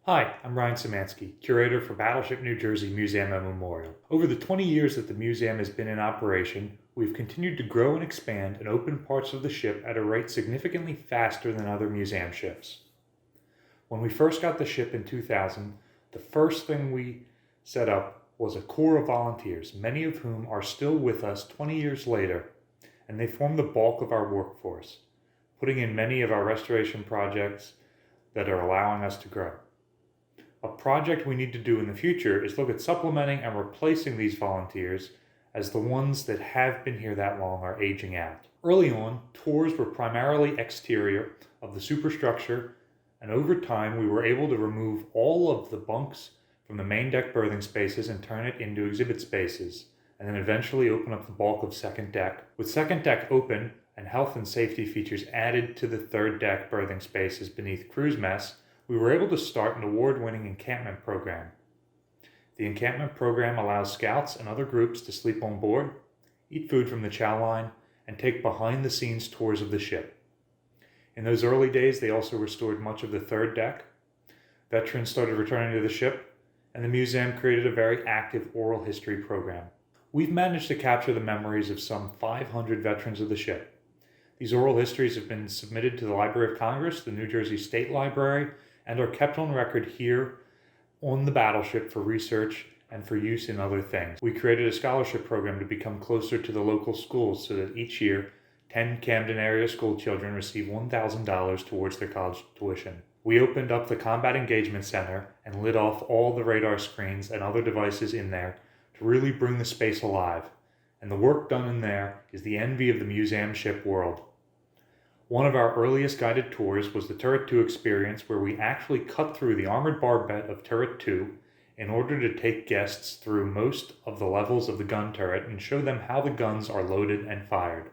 Hi, I'm Ryan Szymanski, curator for Battleship New Jersey Museum and Memorial. Over the 20 years that the museum has been in operation, we've continued to grow and expand and open parts of the ship at a rate significantly faster than other museum ships. When we first got the ship in 2000, the first thing we set up was a core of volunteers, many of whom are still with us 20 years later, and they form the bulk of our workforce, putting in many of our restoration projects that are allowing us to grow. A project we need to do in the future is look at supplementing and replacing these volunteers as the ones that have been here that long are aging out. Early on, tours were primarily exterior of the superstructure, and over time we were able to remove all of the bunks from the main deck berthing spaces and turn it into exhibit spaces, and then eventually open up the bulk of second deck. With second deck open and health and safety features added to the third deck berthing spaces beneath cruise mess, we were able to start an award-winning encampment program. The encampment program allows scouts and other groups to sleep on board, eat food from the chow line, and take behind-the-scenes tours of the ship. In those early days, they also restored much of the third deck. Veterans started returning to the ship, and the museum created a very active oral history program. We've managed to capture the memories of some 500 veterans of the ship. These oral histories have been submitted to the Library of Congress, the New Jersey State Library, and are kept on record here on the Battleship for research and for use in other things. We created a scholarship program to become closer to the local schools so that each year 10 Camden area school children receive $1,000 towards their college tuition. We opened up the Combat Engagement Center and lit off all the radar screens and other devices in there to really bring the space alive. And the work done in there is the envy of the museum ship world. One of our earliest guided tours was the Turret 2 experience, where we actually cut through the armored barbette of Turret 2 in order to take guests through most of the levels of the gun turret and show them how the guns are loaded and fired.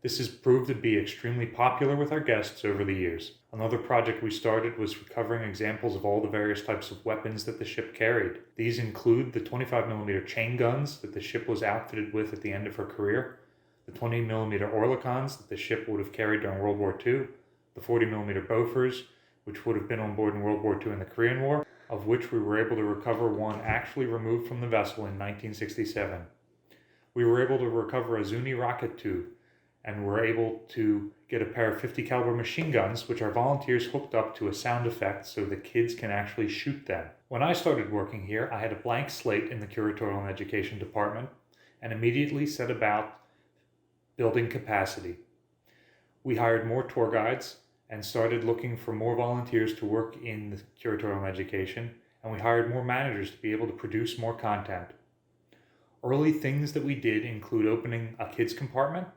This has proved to be extremely popular with our guests over the years. Another project we started was recovering examples of all the various types of weapons that the ship carried. These include the 25mm chain guns that the ship was outfitted with at the end of her career, the 20mm Oerlikons that the ship would have carried during World War II, the 40mm Bofors, which would have been on board in World War II and the Korean War, of which we were able to recover one actually removed from the vessel in 1967. We were able to recover a Zuni rocket tube, and were able to get a pair of 50 caliber machine guns, which our volunteers hooked up to a sound effect so the kids can actually shoot them. When I started working here, I had a blank slate in the curatorial and education department and immediately set about building capacity. We hired more tour guides and started looking for more volunteers to work in the curatorial and education, and we hired more managers to be able to produce more content. Early things that we did include opening a kids compartment.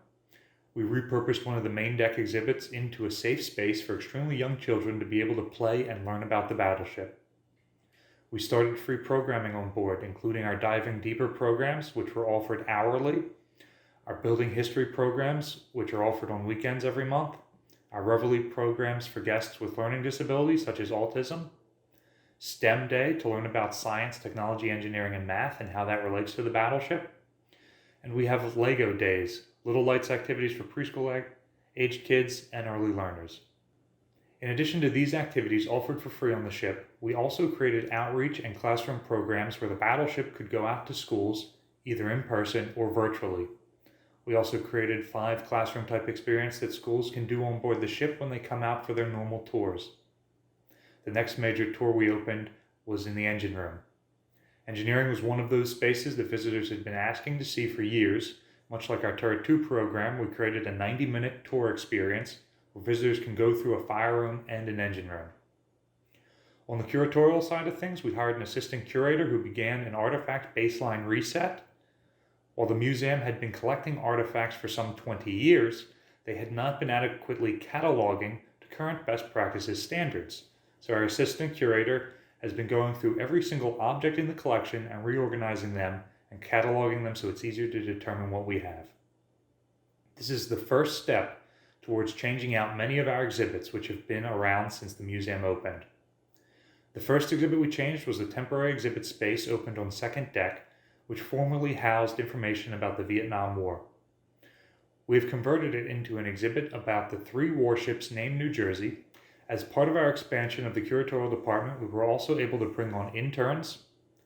We repurposed one of the main deck exhibits into a safe space for extremely young children to be able to play and learn about the battleship. We started free programming on board, including our Diving Deeper programs, which were offered hourly, our Building History programs, which are offered on weekends every month, our Reveille programs for guests with learning disabilities such as autism, STEM Day to learn about science, technology, engineering, and math and how that relates to the battleship, and we have Lego Days, Little Lights activities for preschool-aged kids and early learners. In addition to these activities offered for free on the ship, we also created outreach and classroom programs where the battleship could go out to schools, either in person or virtually. We also created 5 classroom-type experiences that schools can do on board the ship when they come out for their normal tours. The next major tour we opened was in the engine room. Engineering was one of those spaces that visitors had been asking to see for years. Much like our Turret 2 program, we created a 90-minute tour experience where visitors can go through a fire room and an engine room. On the curatorial side of things, we hired an assistant curator who began an artifact baseline reset. While the museum had been collecting artifacts for some 20 years, they had not been adequately cataloging to current best practices standards. So our assistant curator has been going through every single object in the collection and reorganizing them and cataloging them so it's easier to determine what we have. This is the first step towards changing out many of our exhibits which have been around since the museum opened. The first exhibit we changed was the temporary exhibit space opened on second deck, which formerly housed information about the Vietnam War. We have converted it into an exhibit about the 3 warships named New Jersey, As part of our expansion of the curatorial department, we were also able to bring on interns,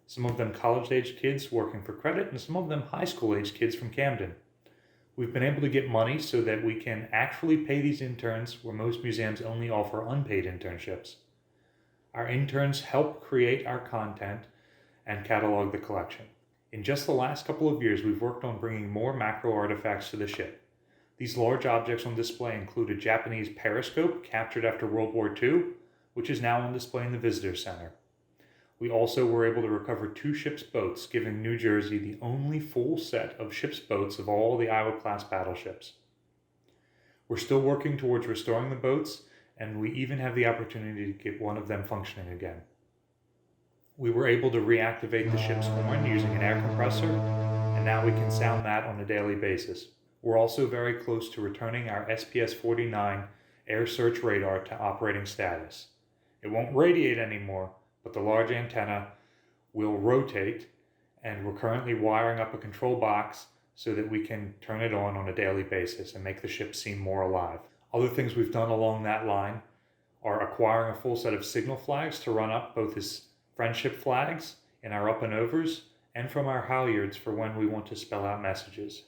some of them college-age kids working for credit, and some of them high school-age kids from Camden. We've been able to get money so that we can actually pay these interns where most museums only offer unpaid internships. Our interns help create our content and catalog the collection. In just the last couple of years, we've worked on bringing more macro artifacts to the ship. These large objects on display include a Japanese periscope captured after World War II, which is now on display in the Visitor Center. We also were able to recover 2 ship's boats, giving New Jersey the only full set of ship's boats of all the Iowa-class battleships. We're still working towards restoring the boats, and we even have the opportunity to get one of them functioning again. We were able to reactivate the ship's horn using an air compressor, and now we can sound that on a daily basis. We're also very close to returning our SPS-49 air search radar to operating status. It won't radiate anymore, but the large antenna will rotate, and we're currently wiring up a control box so that we can turn it on a daily basis and make the ship seem more alive. Other things we've done along that line are acquiring a full set of signal flags to run up both as friendship flags in our up and overs and from our halyards for when we want to spell out messages.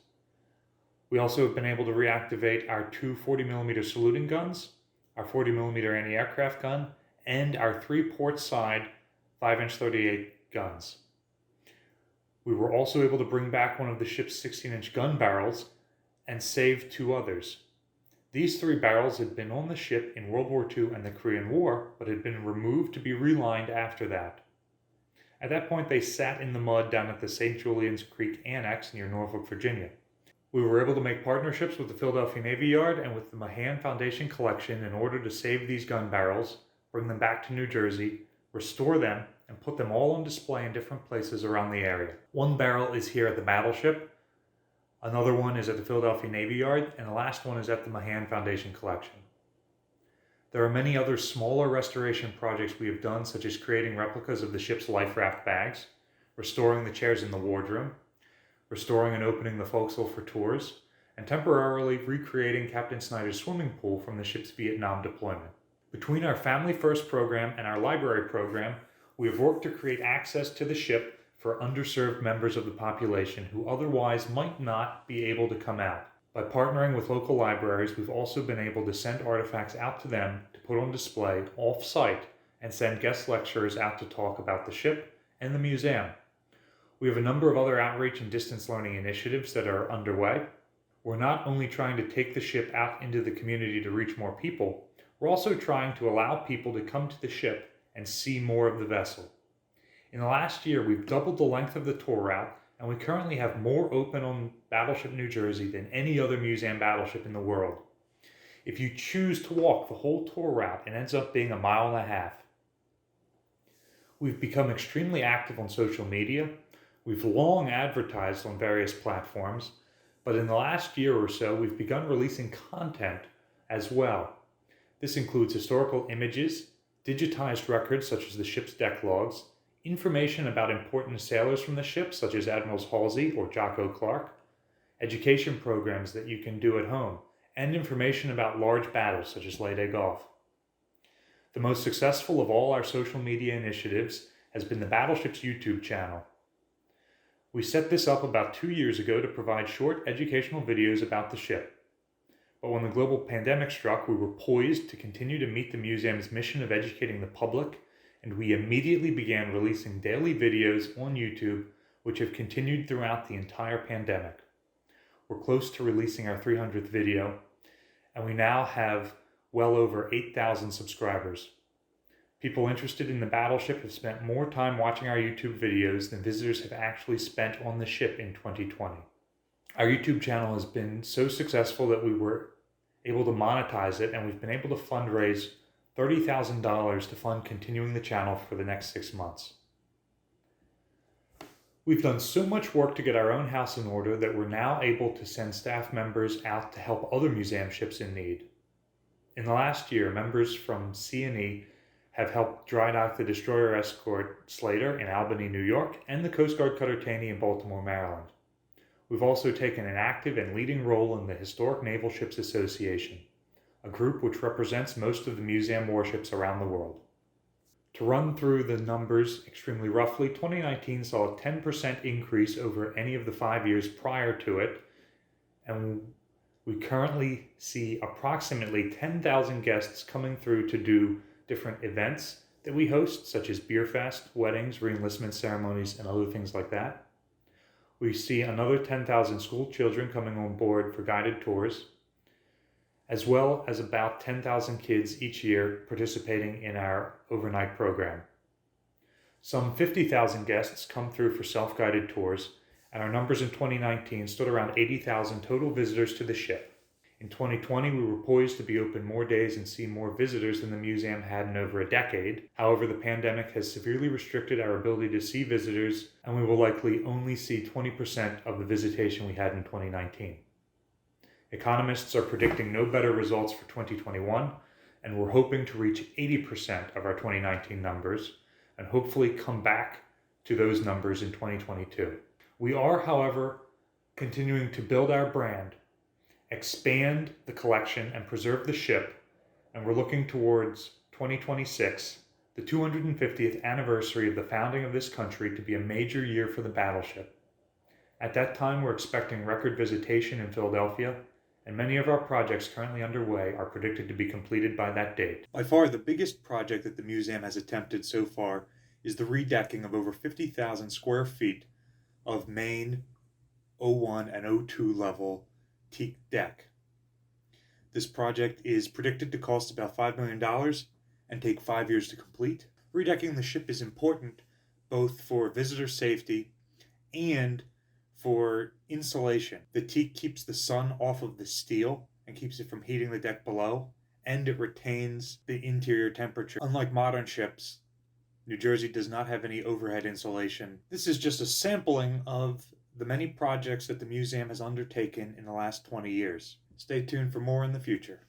We also have been able to reactivate our 2 40mm saluting guns, our 40mm anti-aircraft gun, and our 3 port side 5'38" guns. We were also able to bring back one of the ship's 16-inch gun barrels and save 2 others. These 3 barrels had been on the ship in World War II and the Korean War, but had been removed to be relined after that. At that point, they sat in the mud down at the St. Julian's Creek Annex near Norfolk, Virginia. We were able to make partnerships with the Philadelphia Navy Yard and with the Mahan Foundation Collection in order to save these gun barrels, bring them back to New Jersey, restore them, and put them all on display in different places around the area. 1 barrel is here at the Battleship, another one is at the Philadelphia Navy Yard, and the last one is at the Mahan Foundation Collection. There are many other smaller restoration projects we have done, such as creating replicas of the ship's life raft bags, restoring the chairs in the wardroom, restoring and opening the forecastle for tours, and temporarily recreating Captain Snyder's swimming pool from the ship's Vietnam deployment. Between our Family First program and our library program, we have worked to create access to the ship for underserved members of the population who otherwise might not be able to come out. By partnering with local libraries, we've also been able to send artifacts out to them to put on display off-site and send guest lecturers out to talk about the ship and the museum. We have a number of other outreach and distance learning initiatives that are underway. We're not only trying to take the ship out into the community to reach more people, we're also trying to allow people to come to the ship and see more of the vessel. In the last year, we've doubled the length of the tour route, and we currently have more open on Battleship New Jersey than any other museum battleship in the world. If you choose to walk the whole tour route, it ends up being 1.5 miles. We've become extremely active on social media. We've long advertised on various platforms, but in the last year or so, we've begun releasing content as well. This includes historical images, digitized records such as the ship's deck logs, information about important sailors from the ship such as Admirals Halsey or Jocko Clark, education programs that you can do at home, and information about large battles such as Leyte Gulf. The most successful of all our social media initiatives has been the Battleship's YouTube channel. We set this up about 2 years ago to provide short educational videos about the ship. But when the global pandemic struck, we were poised to continue to meet the museum's mission of educating the public, and we immediately began releasing daily videos on YouTube, which have continued throughout the entire pandemic. We're close to releasing our 300th video, and we now have well over 8,000 subscribers. People interested in the battleship have spent more time watching our YouTube videos than visitors have actually spent on the ship in 2020. Our YouTube channel has been so successful that we were able to monetize it, and we've been able to fundraise $30,000 to fund continuing the channel for the next 6 months. We've done so much work to get our own house in order that we're now able to send staff members out to help other museum ships in need. In the last year, members from C&E have helped dry dock the destroyer escort Slater in Albany, New York, and the Coast Guard cutter Taney in Baltimore, Maryland. We've also taken an active and leading role in the Historic Naval Ships Association, a a group which represents most of the museum warships around the world. To run through the numbers extremely roughly, 2019 saw a 10% increase over any of the 5 years prior to it, and we currently see approximately 10,000 guests coming through to do different events that we host, such as beer fest, weddings, reenlistment ceremonies, and other things like that. We see another 10,000 school children coming on board for guided tours, as well as about 10,000 kids each year participating in our overnight program. Some 50,000 guests come through for self-guided tours, and our numbers in 2019 stood around 80,000 total visitors to the ship. In 2020, we were poised to be open more days and see more visitors than the museum had in over a decade. However, the pandemic has severely restricted our ability to see visitors, and we will likely only see 20% of the visitation we had in 2019. Economists are predicting no better results for 2021, and we're hoping to reach 80% of our 2019 numbers and hopefully come back to those numbers in 2022. We are, however, continuing to build our brand, expand the collection, and preserve the ship, and we're looking towards 2026, the 250th anniversary of the founding of this country, to be a major year for the Battleship. At that time, we're expecting record visitation in Philadelphia, and many of our projects currently underway are predicted to be completed by that date. By far, the biggest project that the museum has attempted so far is the redecking of over 50,000 square feet of main O1 and O2 level teak deck. This project is predicted to cost about $5 million and take 5 years to complete. Redecking the ship is important both for visitor safety and for insulation. The teak keeps the sun off of the steel and keeps it from heating the deck below, and it retains the interior temperature. Unlike modern ships, New Jersey does not have any overhead insulation. This is just a sampling of the many projects that the museum has undertaken in the last 20 years. Stay tuned for more in the future.